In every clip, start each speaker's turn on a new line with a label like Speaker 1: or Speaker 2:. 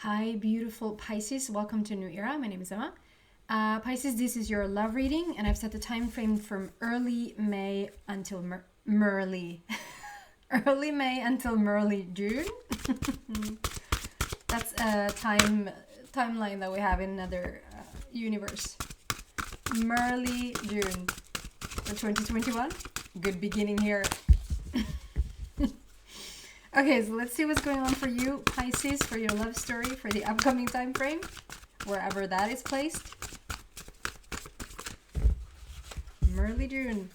Speaker 1: Hi, beautiful Pisces. Welcome to New Era. My name is Emma. Pisces, this is your love reading, and I've set the time frame from early May until early May until early June. That's a timeline that we have in another universe. Early June for 2021. Good beginning here. Okay, so let's see what's going on for you, Pisces, for your love story for the upcoming time frame, wherever that is placed. Early June.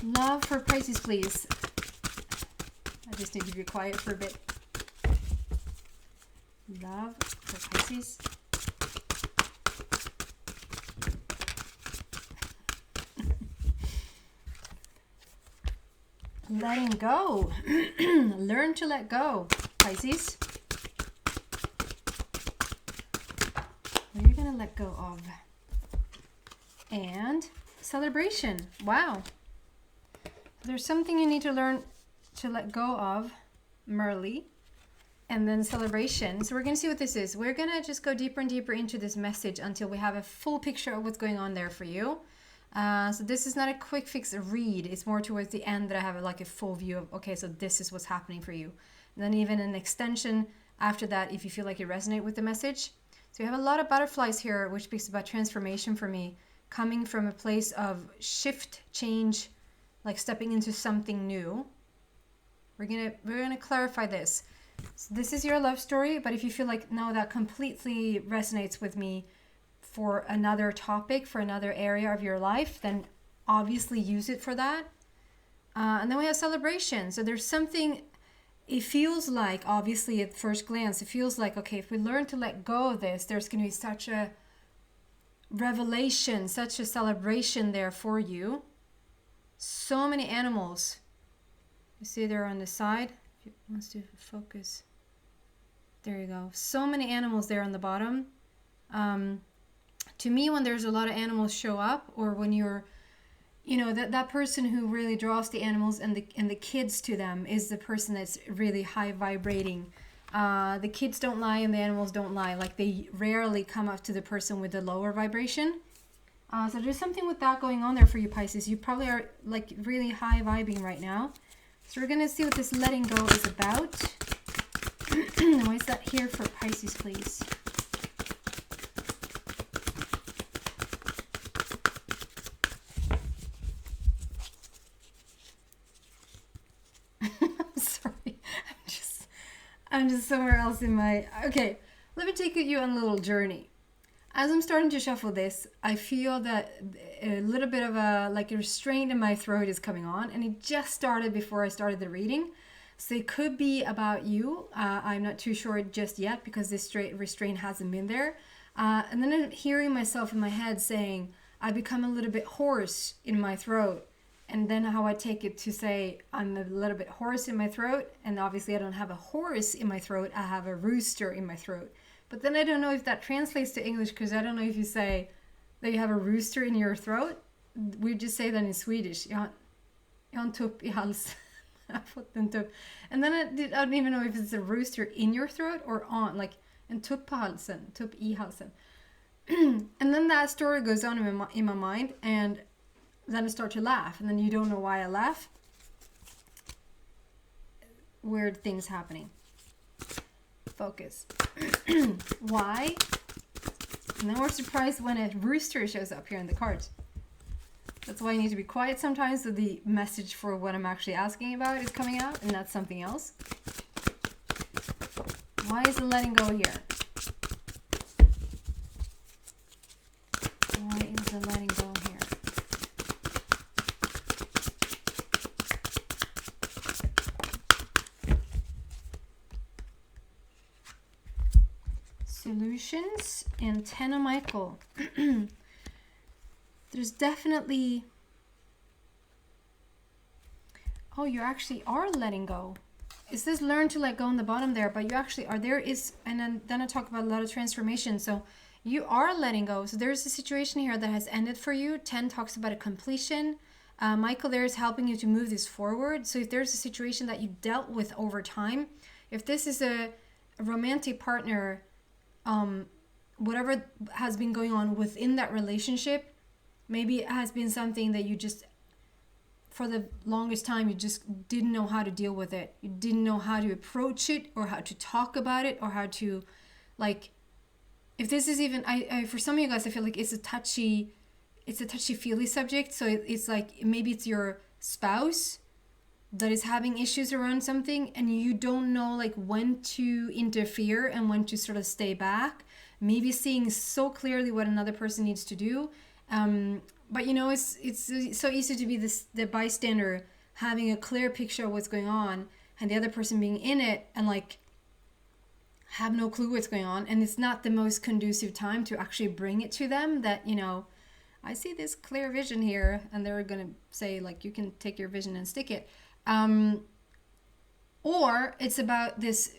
Speaker 1: Love for Pisces, please. I just need to be quiet for a bit. Love for Pisces. Letting go. Learn to let go, Pisces. What are you going to let go of? And celebration. Wow. There's something you need to learn to let go of, Merly, and then celebration. So we're going to see what this is. We're going to just go deeper and deeper into this message until we have a full picture of what's going on there for you. So this is not a quick fix read. It's more towards the end that I have like a full view of, okay, so this is what's happening for you. And then even an extension after that if you feel like you resonate with the message. So you have a lot of butterflies here, which speaks about transformation for me, coming from a place of shift, change, like stepping into something new. We're gonna clarify this. So this is your love story, but if you feel like, no, that completely resonates with me for another topic, for another area of your life, then obviously use it for that. And then we have celebration. So there's something, it feels like, obviously at first glance, it feels like, okay, if we learn to let go of this, there's going to be such a revelation, such a celebration there for you. So many animals. You see there on the side, if it wants to focus. There you go. So many animals there on the bottom. To me, when there's a lot of animals show up, or when you're, you know, that person who really draws the animals and the kids to them is the person that's really high vibrating. The kids don't lie and the animals don't lie. Like, they rarely come up to the person with the lower vibration. So there's something with that going on there for you, Pisces. You probably are like really high vibing right now. So we're gonna see what this letting go is about. Why is that here for Pisces, please? I'm just somewhere else in my... Okay, let me take you on a little journey. As I'm starting to shuffle this, I feel that a little bit of a restraint in my throat is coming on, and it just started before I started the reading. So it could be about you. I'm not too sure just yet because this restraint hasn't been there. And then I'm hearing myself in my head saying, I become a little bit hoarse in my throat. And then how I take it to say I'm a little bit hoarse in my throat, and obviously I don't have a horse in my throat, I have a rooster in my throat. But then I don't know if that translates to English, because I don't know if you say that you have a rooster in your throat. We just say that in Swedish. Jag har en tupp I halsen. Jag har fått en tupp. And then I don't even know if it's a rooster in your throat or on, like en tupp på halsen, tupp I halsen. And then that story goes on in my mind, and then I start to laugh, and then you don't know why I laugh. Weird things happening. Focus. Why? And then we're surprised when a rooster shows up here in the cards. That's why I need to be quiet sometimes, so the message for what I'm actually asking about is coming out, and that's something else. Why is the letting go here? Why is the letting go here? Solutions and Ten of Michael. There's definitely... Oh, you actually are letting go. It says learn to let go on the bottom there, but you actually are. There is, and then I talk about a lot of transformation. So you are letting go. So there's a situation here that has ended for you. 10 talks about a completion. Michael there is helping you to move this forward. So if there's a situation that you dealt with over time, if this is romantic partner, whatever has been going on within that relationship, maybe it has been something that you just, for the longest time, you just didn't know how to deal with it. You didn't know how to approach it, or how to talk about it, or how to, like, if this is even, I for some of you guys, I feel like it's a touchy feely subject. So it's like, maybe it's your spouse that is having issues around something, and you don't know like when to interfere and when to sort of stay back, maybe seeing so clearly what another person needs to do. But you know, it's so easy to be the bystander, having a clear picture of what's going on, and the other person being in it and like have no clue what's going on. And it's not the most conducive time to actually bring it to them that, you know, I see this clear vision here, and they're gonna say like, you can take your vision and stick it. Or it's about this,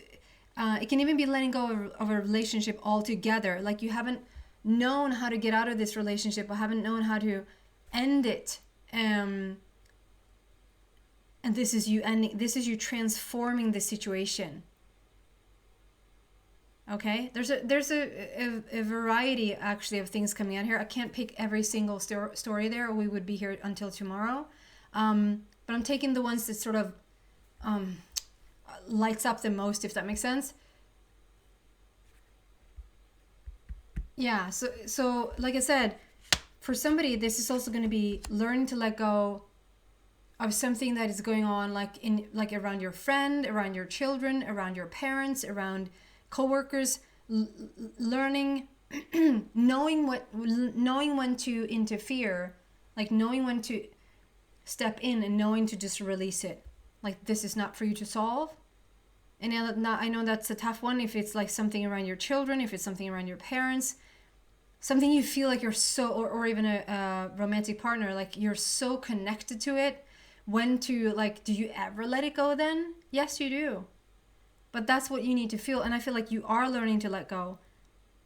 Speaker 1: it can even be letting go of a relationship altogether. Like you haven't known how to get out of this relationship, or haven't known how to end it. And this is you ending, this is you transforming the situation. Okay, there's a variety actually of things coming out here. I can't pick every single story there, or we would be here until tomorrow. But I'm taking the ones that sort of lights up the most, if that makes sense. Yeah, so like I said, for somebody, this is also going to be learning to let go of something that is going on, like around your friend, around your children, around your parents, around co-workers, learning, knowing when to interfere, like knowing when to step in, and knowing to just release it. Like, this is not for you to solve. And I know that's a tough one, if it's like something around your children, if it's something around your parents, something you feel like you're so, or even a romantic partner, like you're so connected to it. When to, like, do you ever let it go then? Yes, you do. But that's what you need to feel. And I feel like you are learning to let go.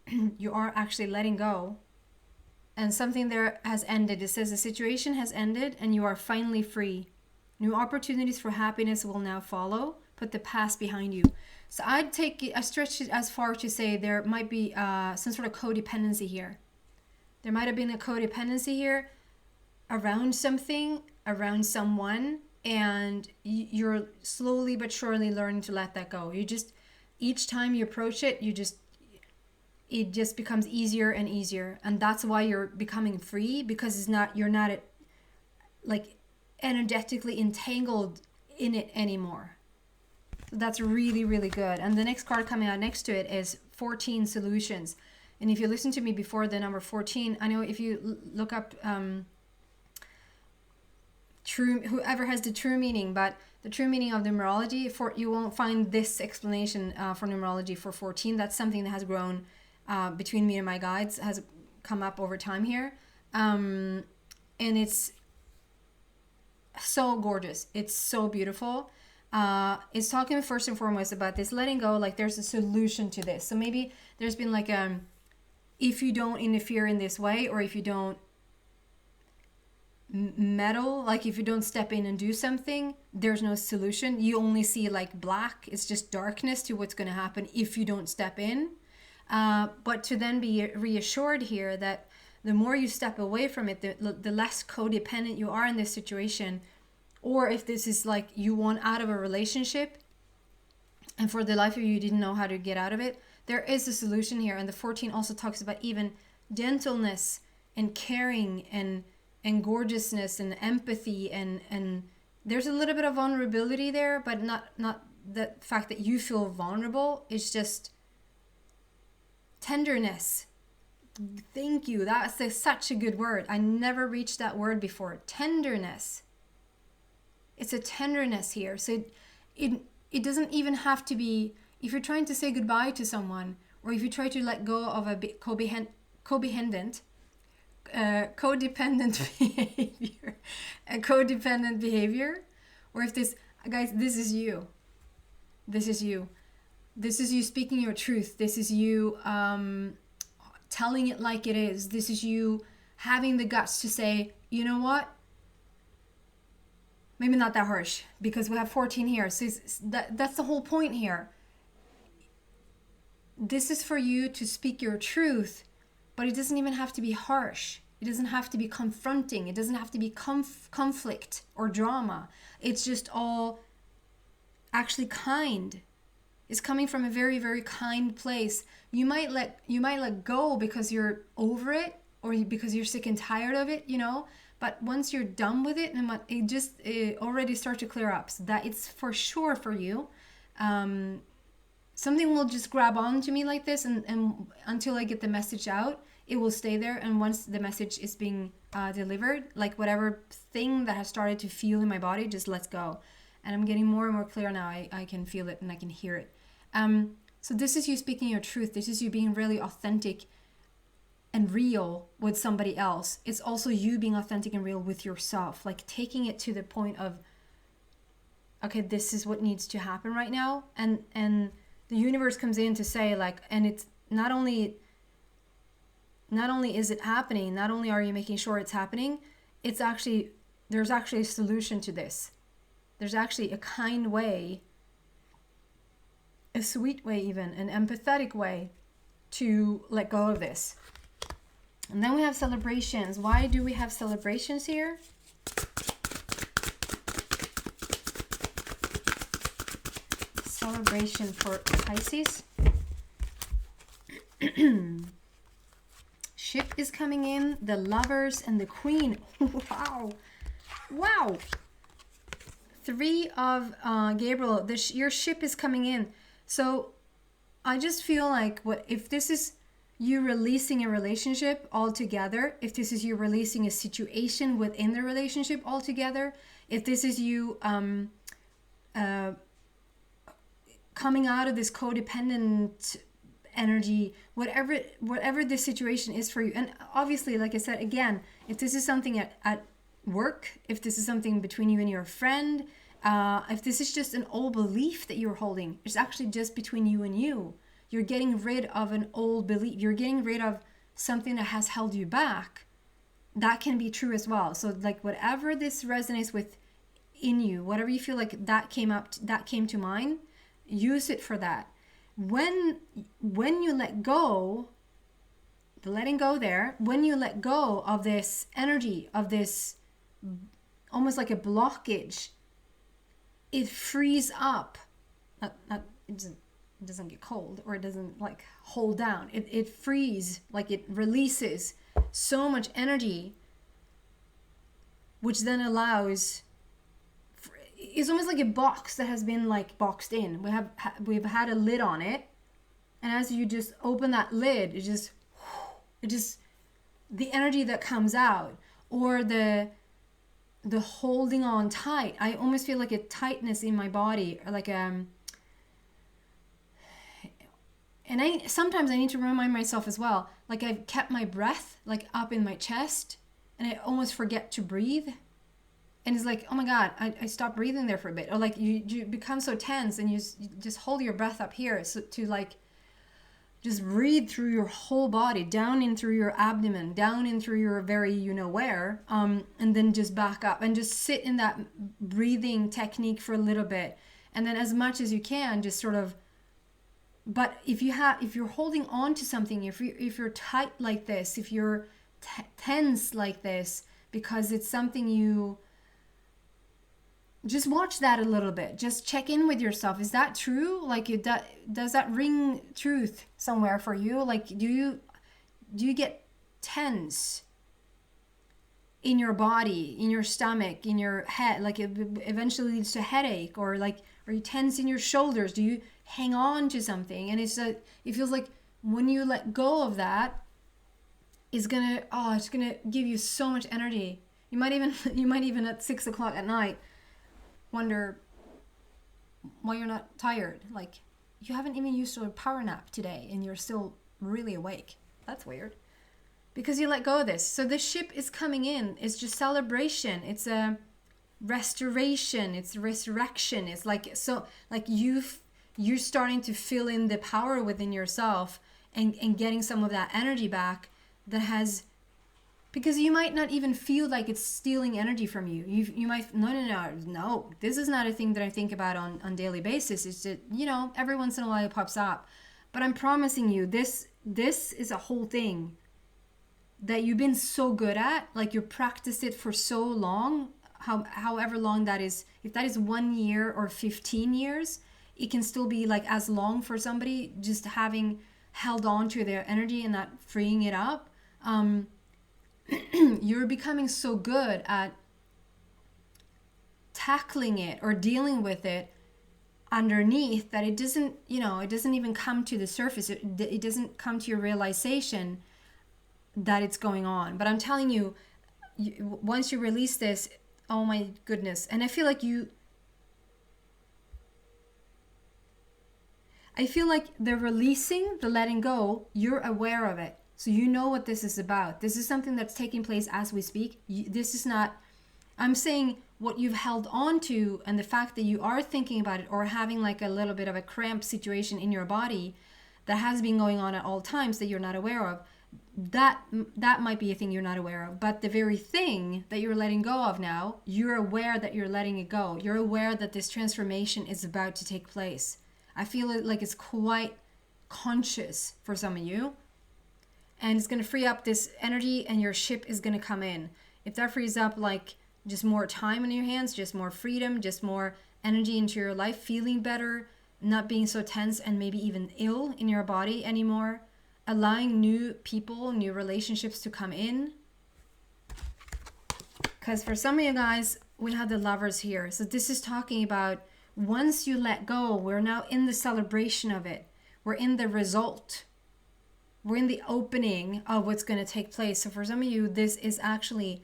Speaker 1: You are actually letting go. And something there has ended. It says the situation has ended and you are finally free. New opportunities for happiness will now follow. Put the past behind you. So I stretch it as far to say there might be some sort of codependency here. There might have been a codependency here around something, around someone, and you're slowly but surely learning to let that go. You just, each time you approach it, it just becomes easier and easier. And that's why you're becoming free, because you're not like energetically entangled in it anymore. So that's really, really good. And the next card coming out next to it is 14 solutions. And if you listen to me before, the number 14, I know if you look up whoever has the true meaning, but the true meaning of numerology, you won't find this explanation for numerology for 14. That's something that has grown between me and my guides, has come up over time here. And it's so gorgeous. It's so beautiful. It's talking first and foremost about this letting go, like there's a solution to this. So maybe there's been like if you don't interfere in this way, or if you don't meddle, like if you don't step in and do something, there's no solution. You only see like black. It's just darkness to what's going to happen if you don't step in. But to then be reassured here that the more you step away from it, the less codependent you are in this situation. Or if this is like you want out of a relationship and for the life of you didn't know how to get out of it, there is a solution here. And the 14 also talks about even gentleness and caring and gorgeousness and empathy, and there's a little bit of vulnerability there, but not the fact that you feel vulnerable. It's just tenderness. Thank you. That's such a good word. I never reached that word before. Tenderness. It's a tenderness here. So it doesn't even have to be, if you're trying to say goodbye to someone, or if you try to let go of a codependent behavior, or if this, guys, this is you. This is you. This is you speaking your truth. This is you telling it like it is. This is you having the guts to say, you know what? Maybe not that harsh, because we have 14 here. So that's the whole point here. this is for you to speak your truth, but it doesn't even have to be harsh. It doesn't have to be confronting. It doesn't have to be conflict or drama. It's just all actually kind. It's coming from a very, very kind place. You might let go because you're over it, or because you're sick and tired of it, you know. But once you're done with it, it already start to clear up. So that it's for sure for you. Something will just grab on to me like this, and until I get the message out, it will stay there. And once the message is being delivered, like whatever thing that has started to feel in my body just lets go. And I'm getting more and more clear now. I can feel it and I can hear it. So this is you speaking your truth. This is you being really authentic and real with somebody else. It's also you being authentic and real with yourself, like taking it to the point of, okay, this is what needs to happen right now. And the universe comes in to say, like, and it's not only is it happening, not only are you making sure it's happening, there's actually a solution to this. There's actually a kind way, a sweet way even, an empathetic way to let go of this. And then we have celebrations. Why do we have celebrations here? Celebration for Pisces. Ship is coming in, the Lovers and the Queen. Wow. Wow. 3 of Gabriel, your ship is coming in. So I just feel like, what if this is you releasing a relationship altogether, if this is you releasing a situation within the relationship altogether, if this is you coming out of this codependent energy, whatever this situation is for you. And obviously, like I said, again, if this is something at work, if this is something between you and your friend, if this is just an old belief that you're holding, it's actually just between you and you. You're getting rid of an old belief. You're getting rid of something that has held you back. That can be true as well. So like whatever this resonates with in you, whatever you feel like that came to mind, use it for that. When you let go, the letting go there, when you let go of this energy, of this almost like a blockage, it frees up. It doesn't get cold, or it doesn't like hold down. It frees, like it releases so much energy, which then allows, it's almost like a box that has been like boxed in. We've had a lid on it, and as you just open that lid, it just the energy that comes out, or the holding on tight. I almost feel like a tightness in my body, or like and sometimes I need to remind myself as well, like I've kept my breath like up in my chest, and I almost forget to breathe. And it's like, oh my God, I stopped breathing there for a bit. Or like you become so tense, and you just hold your breath up here, so to like just breathe through your whole body, down in through your abdomen, down in through your very where, and then just back up and just sit in that breathing technique for a little bit. And then as much as you can, just sort of, but if you're holding on to something, if you're tight like this, if you're tense like this, because it's something you, just watch that a little bit. Just check in with yourself. Is that true? Like, does that ring truth somewhere for you? Like, do you get tense in your body, in your stomach, in your head? Like, it eventually leads to headache, or like, are you tense in your shoulders? Do you hang on to something? And it feels like when you let go of that, it's gonna give you so much energy. You might even at 6 o'clock at night wonder why you're not tired. Like, you haven't even used a power nap today and you're still really awake. That's weird. Because you let go of this. So the ship is coming in. It's just celebration. It's a restoration. It's resurrection. It's like, so like you're starting to fill in the power within yourself, and getting some of that energy back that has, because you might not even feel like it's stealing energy from you. You might, no, this is not a thing that I think about on daily basis. It's just, every once in a while it pops up. But I'm promising you, this is a whole thing that you've been so good at, like you practiced it for so long, however long that is. If that is 1 year or 15 years, it can still be like as long for somebody just having held on to their energy and not freeing it up. You're becoming so good at tackling it or dealing with it underneath that it doesn't, it doesn't even come to the surface. It doesn't come to your realization that it's going on. But I'm telling you, once you release this, oh my goodness. And I feel like the releasing, the letting go, you're aware of it. So you know what this is about. This is something that's taking place as we speak. This is not, I'm saying what you've held on to, and the fact that you are thinking about it or having like a little bit of a cramp situation in your body that has been going on at all times that you're not aware of. That might be a thing you're not aware of. But the very thing that you're letting go of now, you're aware that you're letting it go. You're aware that this transformation is about to take place. I feel like it's quite conscious for some of you. And it's going to free up this energy, and your ship is going to come in. If that frees up like just more time in your hands, just more freedom, just more energy into your life, feeling better, not being so tense and maybe even ill in your body anymore, allowing new people, new relationships to come in. Because for some of you guys, we have the Lovers here. So this is talking about once you let go, we're now in the celebration of it. We're in the result. We're in the opening of what's going to take place. So for some of you, this is actually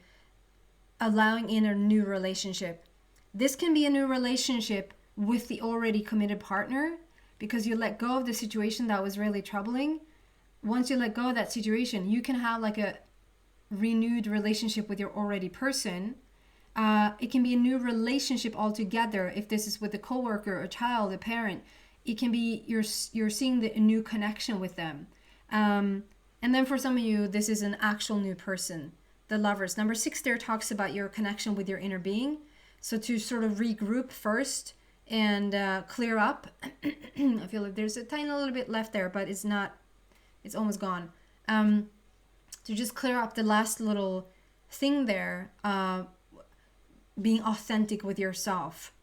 Speaker 1: allowing in a new relationship. This can be a new relationship with the already committed partner because you let go of the situation that was really troubling. Once you let go of that situation, you can have like a renewed relationship with your already person. It can be a new relationship altogether. If this is with a coworker, a child, a parent, it can be you're seeing a new connection with them. And then for some of you, this is an actual new person. The Lovers. Number 6 there talks about your connection with your inner being. So to sort of regroup first and clear up. I feel like there's a tiny little bit left there, but it's almost gone. To just clear up the last little thing there, being authentic with yourself.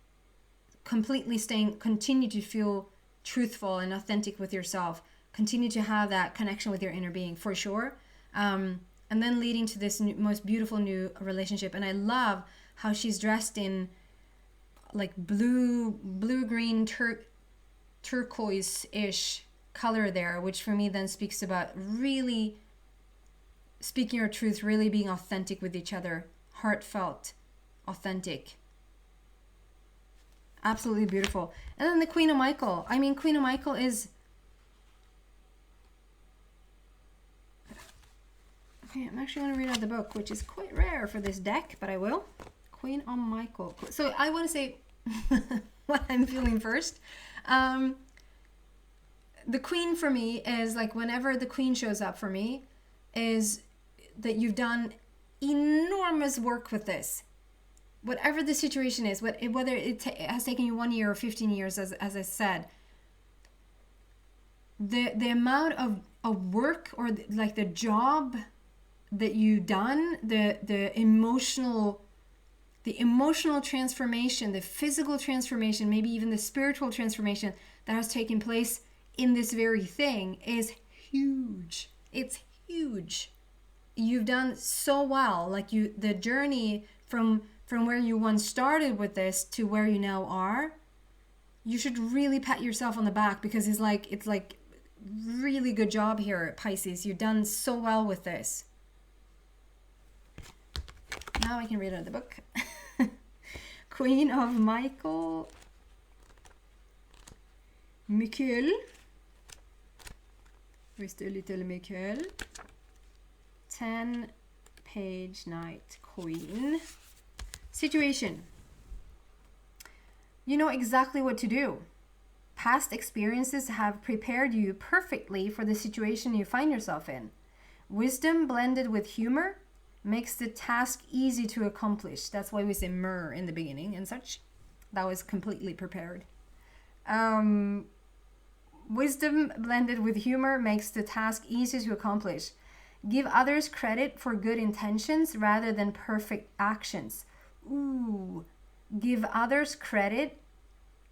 Speaker 1: Continue to feel truthful and authentic with yourself. Continue to have that connection with your inner being, for sure. And then leading to this most beautiful new relationship. And I love how she's dressed in like blue-green turquoise-ish color there, which for me then speaks about really speaking your truth, really being authentic with each other, heartfelt, authentic. Absolutely beautiful. And then the Queen of Michael. I mean, Queen of Michael is... Okay, I'm actually going to read out the book, which is quite rare for this deck, but I will. Queen of Michael. So I want to say what I'm feeling first. The Queen for me is like whenever the Queen shows up for me is that you've done enormous work with this. Whatever the situation is, whether it has taken you 1 year or 15 years, as I said, the amount of work or like the job that you've done, the emotional transformation, the physical transformation, maybe even the spiritual transformation that has taken place in this very thing is huge. It's huge. You've done so well. Like the journey from where you once started with this to where you now are, you should really pat yourself on the back because it's like really good job here, Pisces. You've done so well with this. Now I can read out the book. Queen of Michael. Michael. Where's the little Michael? 10-page night queen. Situation. You know exactly what to do. Past experiences have prepared you perfectly for the situation you find yourself in. Wisdom blended with humor makes the task easy to accomplish. That's why we say myrrh in the beginning and such. That was completely prepared. Wisdom blended with humor makes the task easier to accomplish. Give others credit for good intentions rather than perfect actions. Ooh. Give others credit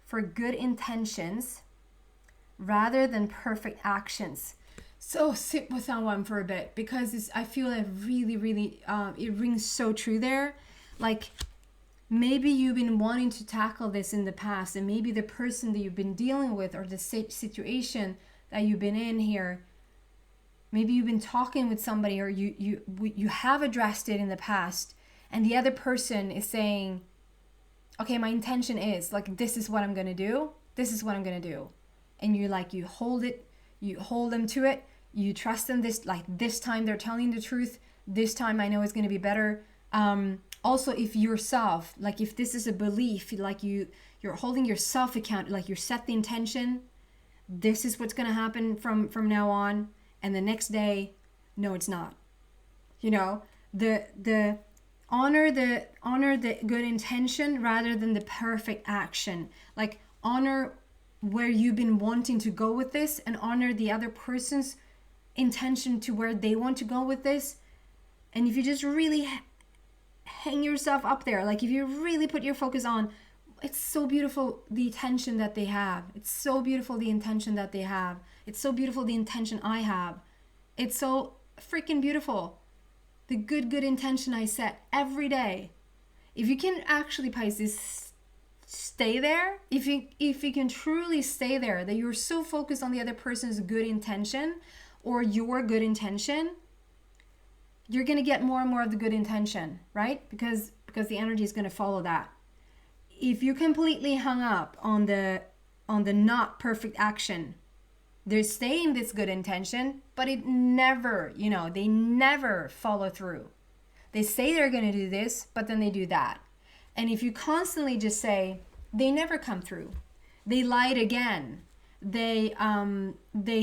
Speaker 1: for good intentions rather than perfect actions. So sit with that one for a bit, because I feel that really, it rings so true there. Like, maybe you've been wanting to tackle this in the past, and maybe the person that you've been dealing with, or the situation that you've been in here, maybe you've been talking with somebody, or you have addressed it in the past, and the other person is saying, okay, my intention is like, this is what I'm going to do. This is what I'm going to do. And you hold them to it. You trust them. This time they're telling the truth. This time I know it's going to be better. Also, if yourself, like if this is a belief, like you're holding yourself account, like you set the intention, this is what's going to happen from now on. And the next day, no, it's not. You know, the honor the good intention rather than the perfect action. Like, honor where you've been wanting to go with this, and honor the other person's intention to where they want to go with this. And if you just really hang yourself up there, like if you really put your focus on, it's so beautiful the intention that they have. It's so beautiful the intention that they have. It's so beautiful the intention I have. It's so freaking beautiful. The good intention I set every day. If you can actually, Pisces, stay there, if you can truly stay there, that you're so focused on the other person's good intention or your good intention, you're going to get more and more of the good intention, right? Because the energy is going to follow that. If you completely hung up on the not perfect action, they're saying this good intention, but it never, they never follow through. They say they're going to do this, but then they do that. And if you constantly just say, they never come through, they lied again, they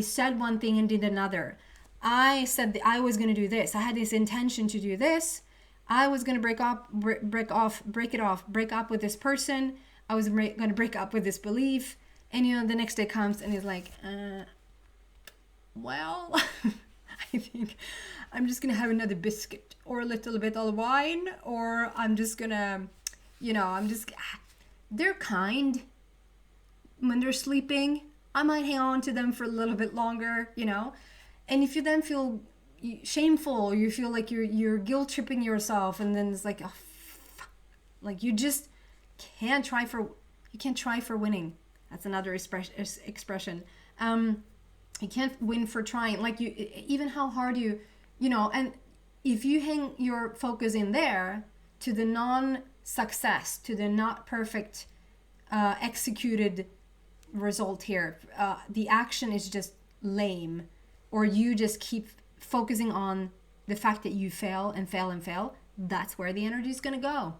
Speaker 1: said one thing and did another. I said that I was going to do this. I had this intention to do this. I was going to break up with this person. I was going to break up with this belief. And the next day comes and he's like, well, I think I'm just going to have another biscuit or a little bit of wine, or I'm just going to, they're kind when they're sleeping. I might hang on to them for a little bit longer, And if you then feel shameful, or you feel like you're guilt tripping yourself, and then it's like, like you just can't try for winning. That's another expression. You can't win for trying. Like even how hard and if you hang your focus in there to the non-success, to the not perfect executed result here, the action is just lame, or you just keep focusing on the fact that you fail and fail and fail, that's where the energy is going to go.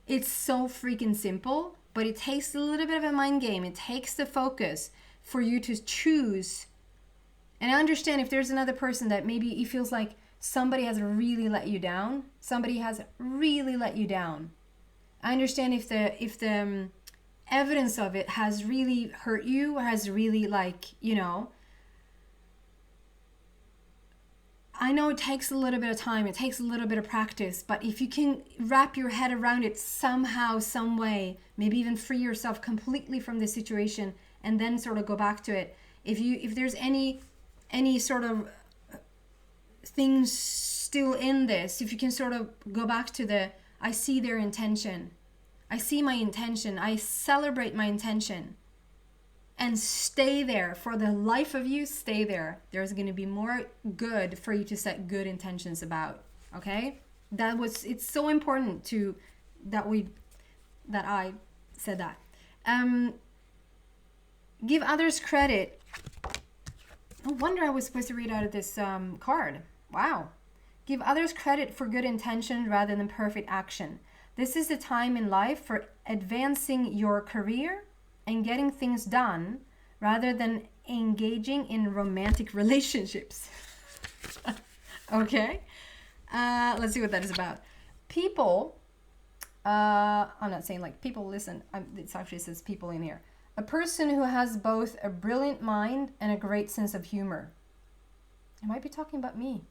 Speaker 1: It's so freaking simple, but it takes a little bit of a mind game. It takes the focus for you to choose. And I understand if there's another person that maybe it feels like somebody has really let you down. Somebody has really let you down. I understand if the evidence of it has really hurt you, or has really I know it takes a little bit of time, it takes a little bit of practice, but if you can wrap your head around it somehow, some way, maybe even free yourself completely from the situation and then sort of go back to it. If there's any sort of things still in this, if you can sort of go back to I see their intention. I see my intention. I celebrate my intention. And stay there. For the life of you, stay there. There's going to be more good for you to set good intentions about. Okay? It's so important that I said that. Give others credit. No wonder I was supposed to read out of this card. Wow. Give others credit for good intention rather than perfect action. This is the time in life for advancing your career and getting things done rather than engaging in romantic relationships. Okay? Let's see what that is about. People, I'm not saying like people, listen, it actually says people in here. A person who has both a brilliant mind and a great sense of humor. I might be talking about me.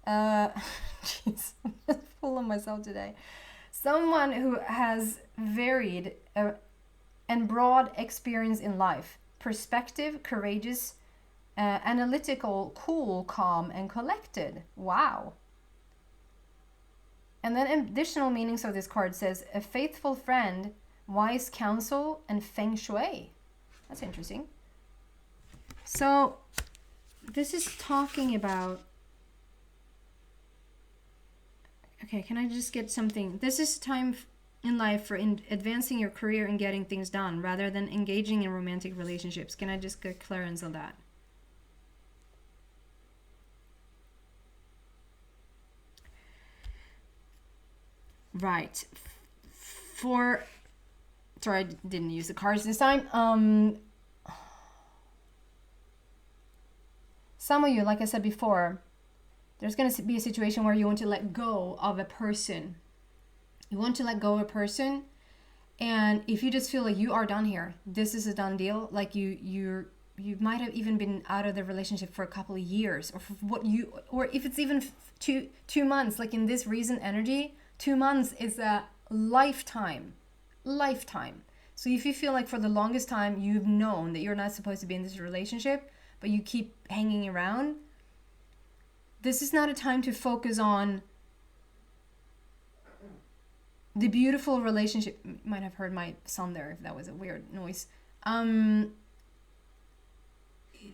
Speaker 1: Jeez, I'm just full of myself today. Someone who has varied and broad experience in life. Perspective, courageous, analytical, cool, calm, and collected. Wow. And then additional meanings of this card says a faithful friend, wise counsel, and feng shui. That's interesting. So this is talking about, okay, can I just get something? This is time in life for advancing your career and getting things done rather than engaging in romantic relationships. Can I just get clearance on that? Right. Sorry, I didn't use the cards this time. Some of you, like I said before, there's going to be a situation where you want to let go of a person. You want to let go of a person, and if you just feel like you are done here, this is a done deal, like you might have even been out of the relationship for a couple of years, or if it's even 2 months, like in this recent energy, 2 months is a lifetime. So if you feel like for the longest time you've known that you're not supposed to be in this relationship, but you keep hanging around, this is not a time to focus on the beautiful relationship. You might have heard my son there if that was a weird noise.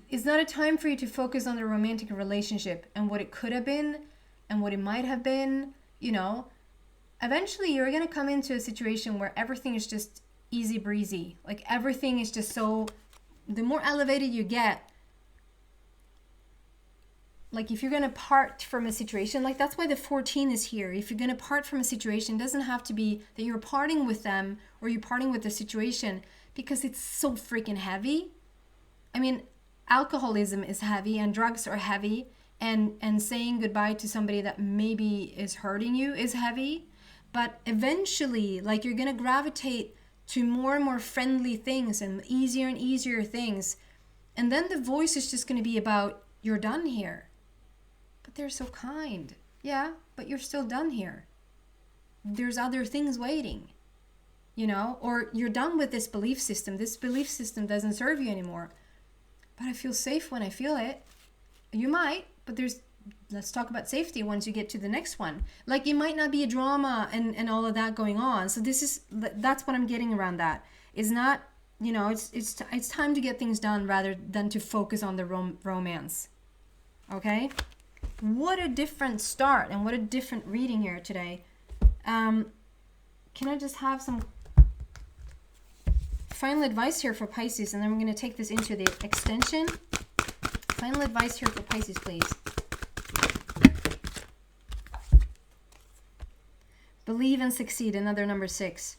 Speaker 1: It's not a time for you to focus on the romantic relationship and what it could have been and what it might have been. You know, eventually you're going to come into a situation where everything is just easy breezy. Like everything is just so, the more elevated you get, like if you're going to part from a situation, like that's why the 14 is here. If you're going to part from a situation, it doesn't have to be that you're parting with them or you're parting with the situation because it's so freaking heavy. I mean, alcoholism is heavy and drugs are heavy, and saying goodbye to somebody that maybe is hurting you is heavy. But eventually, like you're going to gravitate to more and more friendly things and easier things. And then the voice is just going to be about, you're done here. But they're so kind. Yeah, but you're still done here. There's other things waiting, you know, or you're done with this belief system. This belief system doesn't serve you anymore. But I feel safe when I feel it. You might, but let's talk about safety once you get to the next one. Like it might not be a drama and all of that going on. So that's what I'm getting around that. It's not, you know, it's time to get things done rather than to focus on the romance. Okay? What a different start and what a different reading here today. Can I just have some final advice here for Pisces, and then we're going to take this into the extension. Final advice here for Pisces, please. Believe and succeed, another number 6.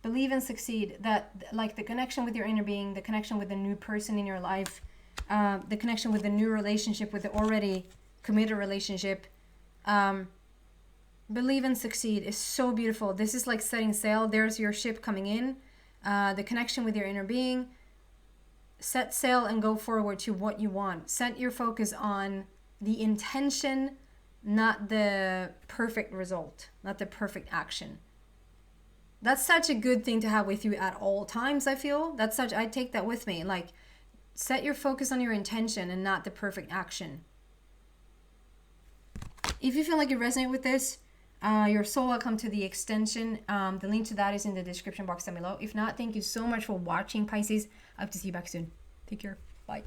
Speaker 1: Believe and succeed. That, like the connection with your inner being, the connection with a new person in your life, the connection with the new relationship, with the already committed relationship. Believe and succeed is so beautiful. This is like setting sail. There's your ship coming in. The connection with your inner being. Set sail and go forward to what you want. Set your focus on the intention, not the perfect result, not the perfect action. That's such a good thing to have with you at all times, I feel. I take that with me. Like, set your focus on your intention and not the perfect action. If you feel like you resonate with this, your soul will come to the extension. The link to that is in the description box down below. If not, thank you so much for watching, Pisces. I hope to see you back soon. Take care. Bye.